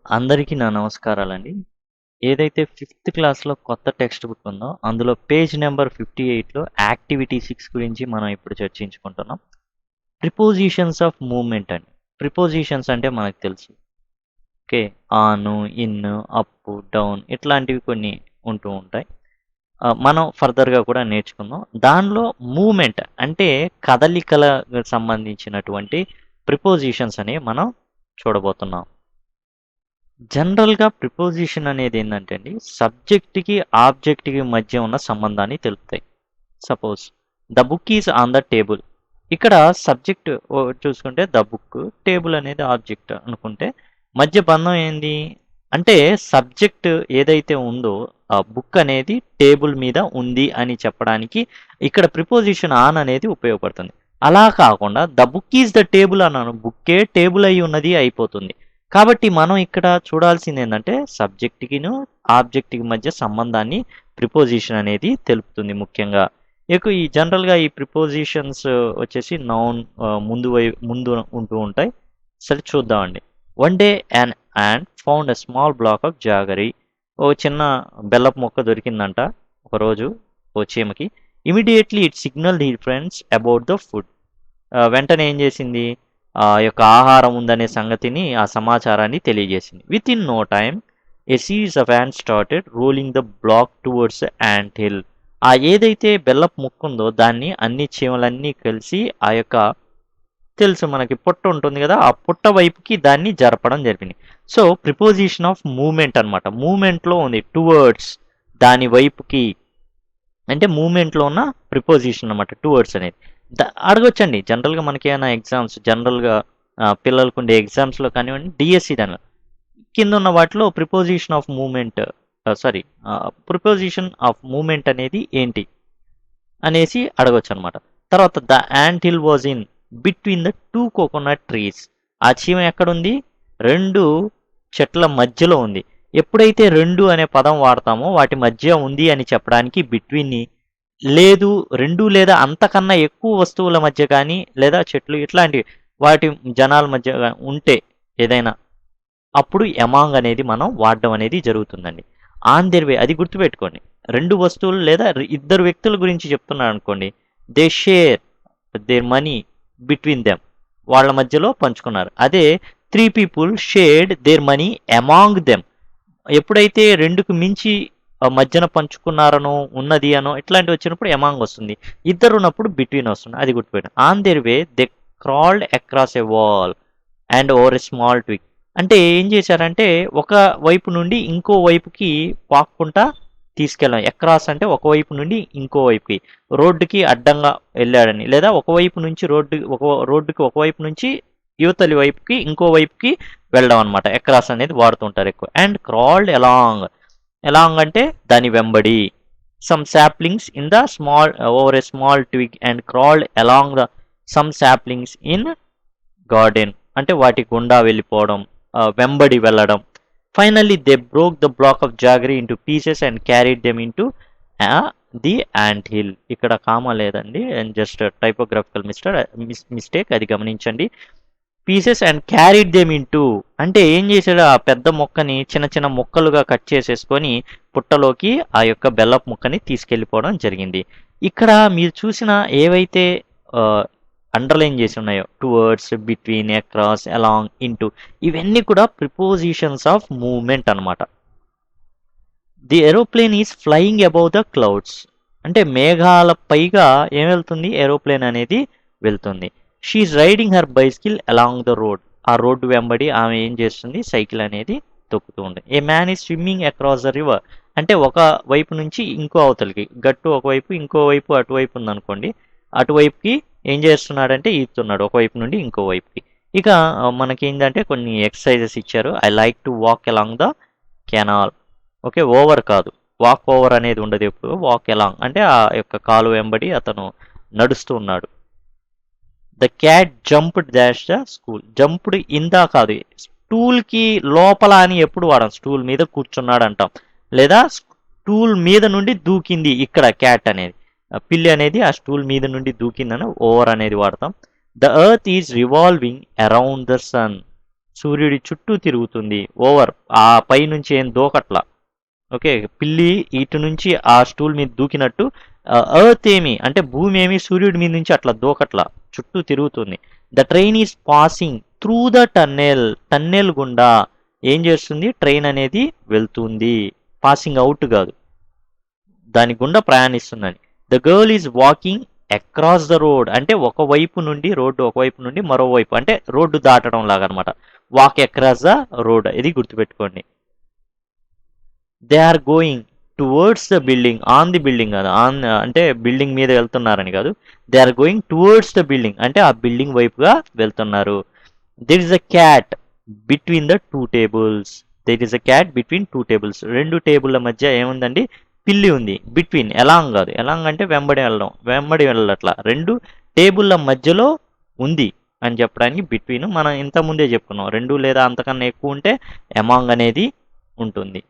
అందరికీ నా నమస్కారాలండి. ఏదైతే ఫిఫ్త్ క్లాస్‌లో కొత్త టెక్స్ట్ బుక్ ఉందో, అందులో పేజ్ నంబర్ 58లో యాక్టివిటీ 6 గురించి మనం ఇప్పుడు చర్చించుకుంటున్నాం. ప్రిపోజిషన్స్ ఆఫ్ మూవ్‌మెంట్ అండి. ప్రిపోజిషన్స్ అంటే మనకు తెలుసు. ఓకే. ఆను, ఇన్ను, అప్పు, డౌన్ ఇట్లాంటివి కొన్ని ఉంటూ ఉంటాయి. మనం ఫర్దర్‌గా కూడా నేర్చుకుందాం. దానిలో మూవ్‌మెంట్ అంటే కదలికలకు సంబంధించినటువంటి ప్రిపోజిషన్స్ అనేవి మనం చూడబోతున్నాం. జనరల్‌గా ప్రిపోజిషన్ అనేది ఏందంటే అండి, సబ్జెక్ట్‌కి, ఆబ్జెక్ట్‌కి మధ్య ఉన్న సంబంధాన్ని తెలుపుతాయి. Suppose the book is on the table. ఇక్కడ సబ్జెక్ట్ చూసుకుంటే ద బుక్, టేబుల్ అనేది ఆబ్జెక్ట్ అనుకుంటే మధ్య బంధం ఏంది? అంటే సబ్జెక్ట్ ఏదైతే ఉందో ఆ బుక్ అనేది టేబుల్ మీద ఉంది అని చెప్పడానికి ఇక్కడ ప్రిపోజిషన్ ఆన్ అనేది ఉపయోగపడుతుంది. అలా కాకుండా the book is the table అన్నాను. బుక్కే టేబుల్ అయి ఉన్నది అయిపోతుంది. కాబట్టి మనం ఇక్కడ చూడాల్సింది ఏంటంటే సబ్జెక్ట్‌కిను, ఆబ్జెక్ట్‌కి మధ్య సంబంధాన్ని ప్రిపోజిషన్ అనేది తెలుపుతుంది ముఖ్యంగా. ఈ జనరల్‌గా ఈ ప్రిపోజిషన్స్ వచ్చేసి నౌన్ ముందు ఉంటూ ఉంటాయి. సరే చూద్దామండి. One day an ant found a small block of jaggery. ఓ చిన్న బెల్లపు మొక్క దొరికిందంట ఒకరోజు ఓ చీమకి. Immediately it signalled his friends about the food. వెంటనే ఏం చేసింది? ఆ యొక్క ఆహారం ఉందనే సంగతిని, ఆ సమాచారాన్ని తెలియజేసింది. Within no time a series of ants started rolling the block towards ant hill. ఆ ఏదైతే బెల్లపు ముక్క ఉందో దాన్ని అన్ని చీమలన్నీ కలిసి ఆ యొక్క తెలుసు మనకి పుట్ట ఉంటుంది కదా, ఆ పుట్ట వైపుకి దాన్ని జరపడం జరిగింది. సో ప్రిపోజిషన్ ఆఫ్ మూమెంట్ అనమాట. మూమెంట్లో ఉంది టువర్డ్స్, దాని వైపుకి అంటే మూమెంట్లో ఉన్న ప్రిపోజిషన్ అనమాట టువర్డ్స్ అనేది. అడగొచ్చండి జనరల్గా మనకి ఏమైనా ఎగ్జామ్స్ జనరల్గా పిల్లలకు ఉండే ఎగ్జామ్స్లో కానివ్వండి, డిఎస్సి దానిలో కింద ఉన్న వాటిలో preposition of moment preposition of moment అనేది ఏంటి అనేసి అడగొచ్చు అనమాట. తర్వాత the ant hill was in between the two coconut trees. ఆ చీమ ఎక్కడుంది? రెండు చెట్ల మధ్యలో ఉంది. ఎప్పుడైతే రెండు అనే పదం వాడతామో వాటి మధ్య ఉంది అని చెప్పడానికి బిట్వీన్ని లేదు, రెండు లేదా అంతకన్నా ఎక్కువ వస్తువుల మధ్య కానీ లేదా చెట్లు ఇట్లాంటివి వాటి జనాల మధ్య ఉంటే ఏదైనా అప్పుడు ఎమాంగ్ అనేది మనం వాడడం అనేది జరుగుతుందండి. ఆన్ దేర్ వే అది గుర్తుపెట్టుకోండి. రెండు వస్తువులు లేదా ఇద్దరు వ్యక్తుల గురించి చెప్తున్నాను అనుకోండి, they share their money between them, వాళ్ళ మధ్యలో పంచుకున్నారు. అదే three people shared their money among them, ఎప్పుడైతే రెండుకు మించి మధ్యన పంచుకున్నారనో ఉన్నది అనో ఇట్లాంటివి వచ్చినప్పుడు ఎమాంగ్ వస్తుంది. ఇద్దరు ఉన్నప్పుడు బిట్వీన్ వస్తుంది. అది గుర్తుపెట్టండి. On their way they crawled across a wall and over a small twig. అంటే ఏం చేశారంటే ఒక వైపు నుండి ఇంకో వైపుకి పాక్కుంటా తీసుకెళ్ళాం. అక్రాస్ అంటే ఒకవైపు నుండి ఇంకో వైపుకి, రోడ్డుకి అడ్డంగా వెళ్ళాడని, లేదా ఒకవైపు నుంచి రోడ్డుకి ఒకవైపు నుంచి యువతలి వైపుకి ఇంకో వైపుకి వెళ్ళడం అనమాట. అక్రాస్ అనేది వాడుతుంటారు ఎక్కువ. అండ్ క్రాల్డ్ అలాంగ్, అలాంగ్ అంటే దాని వెంబడి. Some saplings in the small over a small twig and crawled along the sum saplings in garden అంటే వాటి గుండా వెళ్ళిపోవడం, వెంబడి వెళ్ళడం. Finally they broke the black of jaggery into pieces and carried them into the ant hill. ఇక్కడ comma లేదండి, and just typographical mistake, అది గమనించండి. Pieces and carried them into అంటే ఏం చేశాడు? ఆ పెద్ద మొక్కని చిన్న చిన్న ముక్కలుగా కట్ చేసేసుకొని పుట్టలోకి ఆ యొక్క బెల్లపు ముక్కని తీసుకెళ్ళిపోవడం జరిగింది. ఇక్కడ మీరు చూసిన ఏవైతే అండర్లైన్ చేసి ఉన్నాయో towards, between, across, along, into, ఇవన్నీ కూడా ప్రిపోజిషన్స్ ఆఫ్ మూవ్మెంట్ అనమాట. The aeroplane is flying above the clouds అంటే మేఘాల పైగా ఏం వెళ్తుంది? ఏరోప్లేన్ అనేది వెళ్తుంది. She's riding her bicycle along the road. ఆ రోడ్డు వెంబడి ఆమె ఏం చేస్తుంది? సైకిల్ అనేది తొక్కుతూ ఉంది. A man is swimming across the river అంటే ఒక వైపు నుంచి ఇంకో అవతలికి, గట్టు ఒకవైపు ఇంకో వైపు అటువైపు ఉందనుకోండి, అటువైపుకి ఏం చేస్తున్నాడంటే ఈదుతున్నాడు ఒకవైపు నుండి ఇంకో వైపుకి. ఇక మనకి ఏంటంటే కొన్ని ఎక్సర్సైజెస్ ఇచ్చారు. I like to walk along the canal. Okay, over కాదు, వాక్ ఓవర్ అనేది ఉండదు ఎప్పుడు, వాక్ అలాంగ్ అంటే ఆ యొక్క కాలు వెంబడి అతను నడుస్తూ ఉన్నాడు. The cat jumped dash the school. Jumped ఇందా కాదు, స్టూల్కి లోపల అని ఎప్పుడు వాడాం? స్టూల్ మీద కూర్చున్నాడు అంటాం, లేదా స్టూల్ మీద నుండి దూకింది. ఇక్కడ క్యాట్ అనేది, పిల్లి అనేది ఆ స్టూల్ మీద నుండి దూకిందని ఓవర్ అనేది వాడతాం. The earth is revolving around the sun. సూర్యుడి చుట్టూ తిరుగుతుంది. ఓవర్ ఆ పై నుంచి ఏం దూకట్లా. ఓకే, పిల్లి ఇటు నుంచి ఆ స్టూల్ మీద దూకినట్టు ఎర్త్ ఏమి అంటే భూమి ఏమి సూర్యుడి మీద నుంచి అట్లా దూకట్లా, చుట్టూ తిరుగుతుంది. The train is passing through the tunnel గుండా ఏం చేస్తుంది, ట్రైన్ అనేది వెళ్తుంది. పాసింగ్ అవుట్ కాదు, దాని గుండా ప్రయాణిస్తుందని. The girl is walking across the road అంటే ఒకవైపు నుండి రోడ్డు, ఒకవైపు నుండి మరోవైపు అంటే రోడ్డు దాటడం లాగా అనమాట. వాక్ అక్రాస్ ద రోడ్, ఇది గుర్తుపెట్టుకోండి. They are going towards the building, on the building కాదు, ఆన్ అంటే బిల్డింగ్ మీద వెళ్తున్నారని కాదు. They are going towards the building అంటే ఆ బిల్డింగ్ వైపుగా వెళ్తున్నారు. There is a cat between the two tables. There is a cat between two tables. రెండు టేబుల్ల మధ్య ఏముందండి, పిల్లి ఉంది. బిట్వీన్, ఎలాంగ్ కాదు, ఎలాంగ్ అంటే వెంబడి వెళ్ళడం, వెంబడి వెళ్ళట్లా, రెండు టేబుల్ల మధ్యలో ఉంది అని చెప్పడానికి బిట్వీన్. మనం ఇంత ముందే చెప్పుకున్నాం, రెండు లేదా అంతకన్నా ఎక్కువ ఉంటే ఎమాంగ్ అనేది ఉంటుంది.